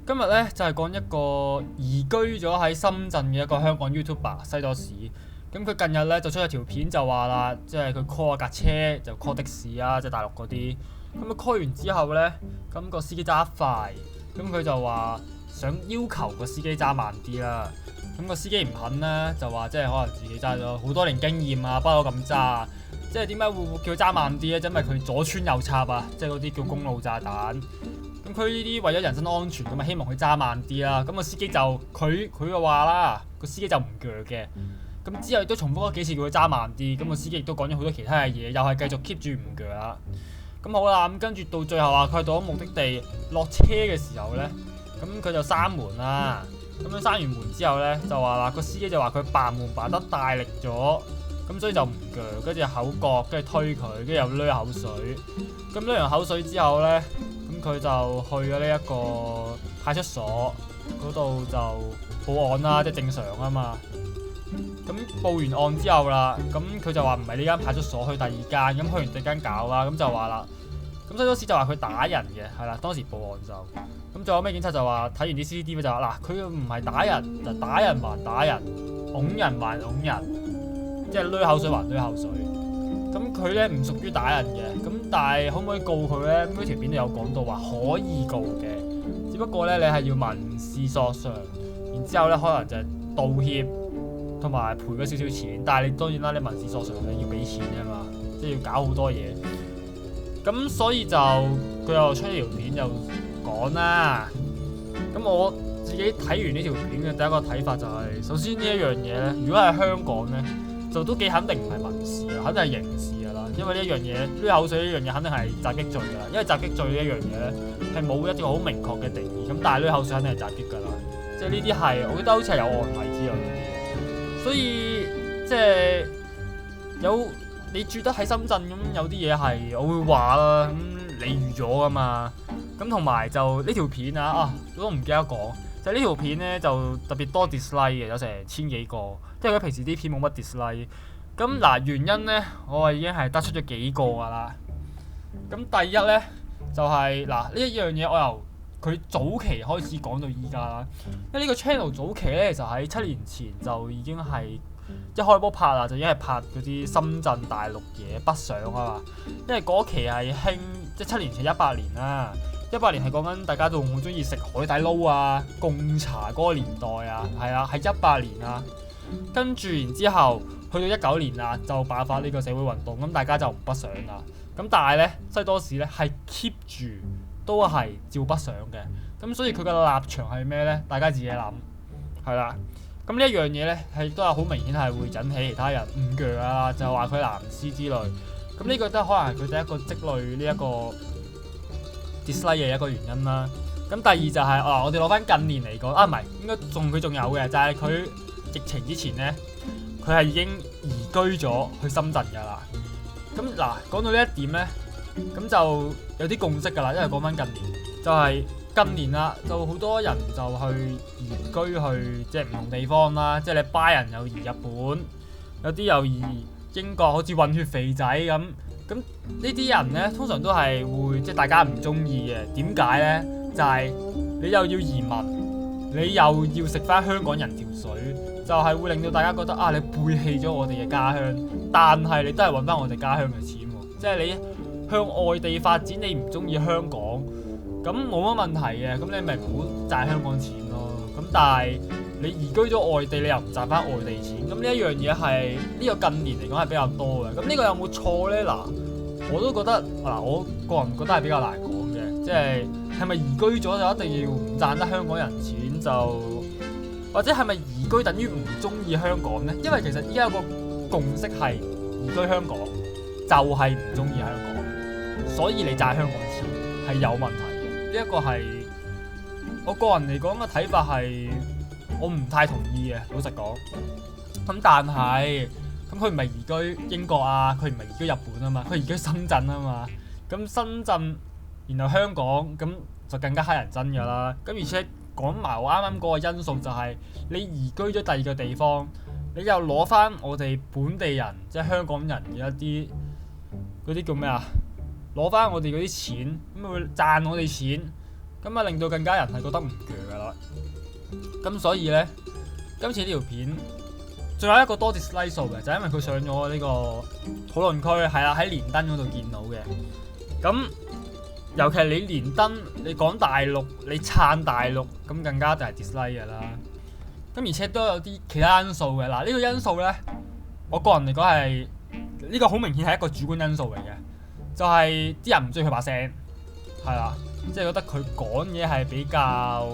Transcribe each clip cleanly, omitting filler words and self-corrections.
今日咧就係講一個移居咗喺深圳嘅一個香港 YouTuber 西多士。咁佢近日咧就出咗條片就話啦，即係佢 call 架車就 call 的士啊，即係大陸嗰啲。咁佢 call 完之後咧，咁個司機揸得快，咁佢就話想要求個司機揸慢啲啦。咁個司機唔肯咧，就話即係可能自己揸咗好多年經驗啊，不嬲咁揸。即係點解會叫佢揸慢啲咧？因為佢左穿右插啊，即係嗰啲叫公路炸彈。咁佢呢啲為咗人身安全咁啊，希望佢揸慢啲啦。咁個司機就佢嘅話啦，個司機就唔鋸嘅。咁之後亦都重複咗幾次叫佢揸慢啲。咁個司機亦都講咗好多其他嘅嘢，又係繼續 keep 住唔鋸啦。咁好啦，咁跟住到最後啊，佢到咗目的地落車嘅時候咧，咁佢就閂門啦。咁樣閂完門之後咧，就話啦，個司機就話佢扮門扮得大力咗，咁所以就唔鋸，跟住口角，跟住推佢，跟住又濺口水。咁濺完口水之後咧，咁佢就去咗呢一個派出所嗰度就報案啦，即係正常啊嘛。咁報完案之後啦，咁佢就話唔係呢間派出所，去第二間。咁去完第二間搞啦，咁就話啦，咁西多士就話佢打人嘅，係啦，當時報案就咁。最後尾警察就話睇完啲 CCTV 就話嗱，佢唔係打人，就打人還打人，擁人還擁人，即係濺口水還濺口水。咁佢咧唔屬於打人嘅，咁但係可唔可以告佢咧？咁條片都有講到話可以告嘅，只不過咧你係要民事索償，然之後咧可能就係道歉同埋賠佢少少錢，但係你當然啦，你民事索償你要俾錢㗎嘛，即係要搞好多嘢。咁所以就佢又出呢條片就講啦。咁我自己睇完呢條片嘅第一個睇法就係，首先呢一樣嘢咧，如果係香港咧，就都幾肯定唔係民事啊，肯定係刑事㗎啦。因為呢一樣嘢，濺口水呢樣嘢肯定係襲擊罪㗎啦。因為襲擊罪呢一樣嘢咧係冇一個好明確嘅定義。咁但係濺口水肯定係襲擊㗎啦。即係呢啲係我記得好似係有案例之類嗰啲。所以即係有你住得喺深圳咁，有啲嘢係我會話啦。咁你預咗㗎嘛？咁同埋就呢條片啊，我都唔記得講。就呢條片咧就特別多 dislike 嘅，有成千幾個。即係佢平時啲片冇乜 dislike。咁嗱，原因咧我已經係得出咗幾個㗎啦。咁第一咧就係嗱，呢一樣嘢我由佢早期開始講到依家啦。因為呢個 channel 早期咧，其實喺7年前就已經係一開波拍啦，就已經係拍嗰啲深圳大陸嘢北上啊嘛。因為嗰期係興，即係7年前18年啦。18年係講緊大家都好中意食海底撈啊、貢茶嗰個年代啊，係啊，係18年啊。跟住然之後去到19年啦，就爆發呢個社會運動，咁大家就唔北上啦。咁但係咧，西多士咧係 keep 住都係照北上嘅。咁所以佢嘅立場係咩咧？大家自己諗，係啦。咁呢一樣嘢咧係都係好明顯係會引起其他人唔鋸啊，就話佢藍絲之類。咁呢個都可能係佢第一個積累呢一個dislike 嘅一個原因啦。咁第二就係我哋攞翻近年嚟講唔係應該佢仲有嘅，就係佢疫情之前咧，佢係已經移居咗去深圳㗎啦。咁嗱，講到呢一點咧，咁就有啲共識㗎啦。因為講翻近年，就係近年啦，就好多人就去移居去即係唔同地方啦。即係你巴人又移日本，有啲又移英國，好似混血肥仔咁。咁呢啲人咧，通常都係會即係大家唔中意嘅。點解咧？就係你又要移民，你又要食翻香港人條水，就係會令到大家覺得你背棄咗我哋嘅家鄉，但係你都係揾翻我哋家鄉嘅錢喎。即係你向外地發展，你唔中意香港，咁冇乜問題嘅。咁你咪唔好賺香港錢咯。咁但係你移居咗外地，你又唔賺翻外地錢，咁呢一樣嘢係呢個近年嚟講係比較多嘅。咁呢個有冇錯咧？嗱，我都覺得我個人覺得係比較難講嘅。即係咪移居咗就一定要唔賺得香港人錢，就或者係咪移居等於唔中意香港咧？因為其實依家有個共識係移居香港就係唔中意香港，所以你賺香港錢係有問題嘅。呢一個係我個人嚟講嘅睇法係我唔太同意嘅，老實講。咁但係咁佢唔係移居英國啊，佢唔係移居日本啊嘛，佢移居深圳啊嘛。咁深圳然後香港咁就更加乞人憎㗎啦。咁而且講埋我啱啱嗰個因素就係你移居咗第二個地方，你又攞翻我哋本地人即係香港人嘅一啲嗰啲叫咩啊？攞翻我哋嗰啲錢，咁會賺我哋錢。咁啊令到更加人係覺得唔鋸噶啦。咁所以咧，今次呢條片仲有一個多 dislike 數嘅，就係因為佢上咗呢個討論區，係啦喺連登嗰度見到嘅。咁尤其係你連登，你講大陸，你撐大陸，咁更加就係 dislike 嘅啦。咁而且都有啲其他因素嘅。嗱，呢個因素咧，我個人嚟講係呢個好明顯係一個主觀因素嚟嘅，就係啲人唔中意佢把聲，係啦，即係覺得佢講嘢係比較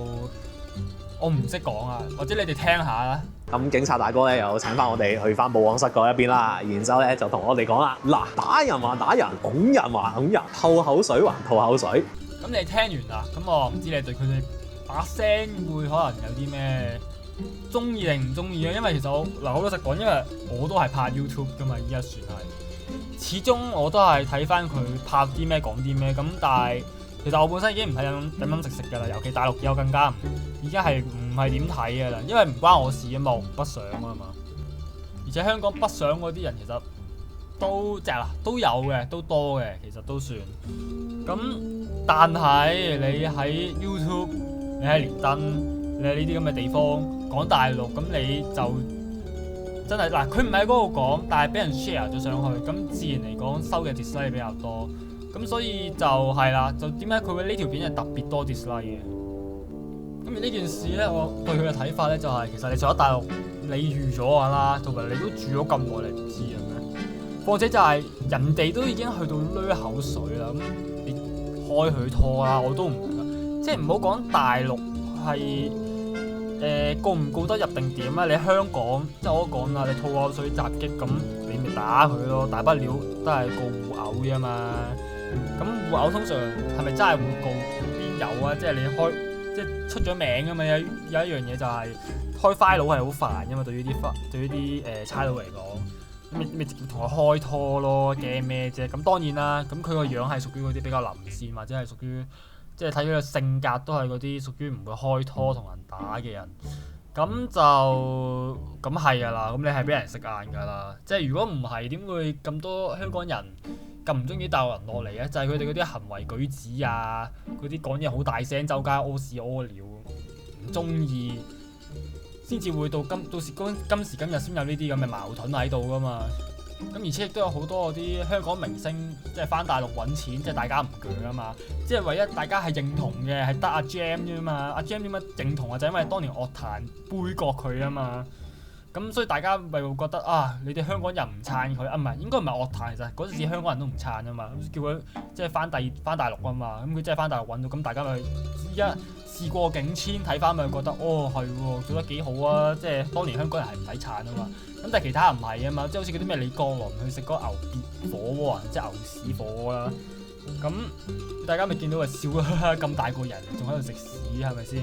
我唔識講啊，或者你哋聽下啦。咁警察大哥咧又請翻我哋去翻保安室嗰一邊啦，然之後咧就同我哋講啦，嗱，打人還打人，拱人還拱人，吐口水還吐口水。咁你聽完啦，咁我唔知你對佢哋把聲會可能有啲咩中意定唔中意啊？因為其實我好老實講，因為我都係拍 YouTube 噶嘛，依家算係，始終我都係睇翻佢拍啲咩講啲咩。咁但係其實我本身已經唔係飲食㗎啦，尤其大陸有更加已經係唔係點睇㗎啦，因為唔關我事啊嘛，我唔北上啊嘛。而且香港北上嗰啲人其實都有嘅，都多嘅，其實都算。咁但係你喺 YouTube， 你喺連登，你喺呢啲咁嘅地方講大陸，咁你就真係嗱，佢唔喺嗰度講，但係俾人 share 咗上去，咁自然嚟講收嘅 dislike 比較多。咁所以就係啦，就點解佢會呢條片係特別多 dislike 嘅？咁而呢件事咧，我對佢嘅睇法咧就係、其實你上咗大陸，你預咗㗎啦，同埋你都住咗咁耐，你唔知嘅咩？況且就係人哋都已經去到濺口水啦，咁你開佢拖啦，我都唔明，即係唔好講大陸係告唔告得入定點啊？你香港即係我都講啦，你吐口水襲擊咁，你咪打佢咯，大不了都係告互毆啫嘛。咁互毆通常係咪真係會告？邊有啊？即係你即係出咗名㗎嘛。有一樣嘢就係開 file 係好煩㗎嘛。對於啲差佬嚟講，咪直接同佢開拖咯，驚咩啫？咁當然啦，咁佢個樣係屬於嗰啲比較臨線，或者係屬於即係睇佢嘅性格都係嗰啲屬於唔會開拖同人打嘅人。咁係㗎啦，咁你係俾人食硬㗎啦。即係如果唔係，點會咁多香港人咁唔中意大陸人落嚟嘅？就係佢哋嗰啲行為舉止啊，嗰啲講嘢好大聲，周街屙屎屙尿，唔中意，先至會到今時今日先有呢啲咁嘅矛盾喺度㗎嘛。咁而且亦都有好多嗰啲香港明星，即係返大陸揾錢，即係大家唔鋸啊嘛。即係唯一大家係認同嘅係得阿 Gem 啫嘛。阿 Gem 點解認同啊？就係因為當年樂壇杯葛佢啊嘛。咁所以大家咪會覺得啊，你哋香港人唔撐佢啊？唔係，應該唔係樂壇，其實嗰陣時香港人都唔撐啊嘛。叫佢即係返大陸啊嘛。咁佢真係返大陸揾到，咁大家咪依家事過境遷，睇翻咪覺得哦係喎，做得幾好啊！即係當年香港人係唔使撐啊嘛。咁但係其他人唔係啊嘛，即係好似嗰啲咩李國麟去食嗰個牛別火鍋啊，即係牛屎火鍋啦。咁大家咪見到佢笑啦，咁大個人仲喺度食屎，係咪先？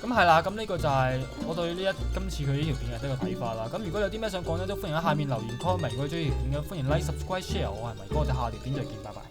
咁係啦，咁呢個就係我對今次佢呢條片嘅一個睇法啦。咁如果有啲咩想講咧，都歡迎喺下面留言 comment。如果中意條片嘅，歡迎 like、subscribe、share 我係咪哥，我哋下條片再見，拜拜。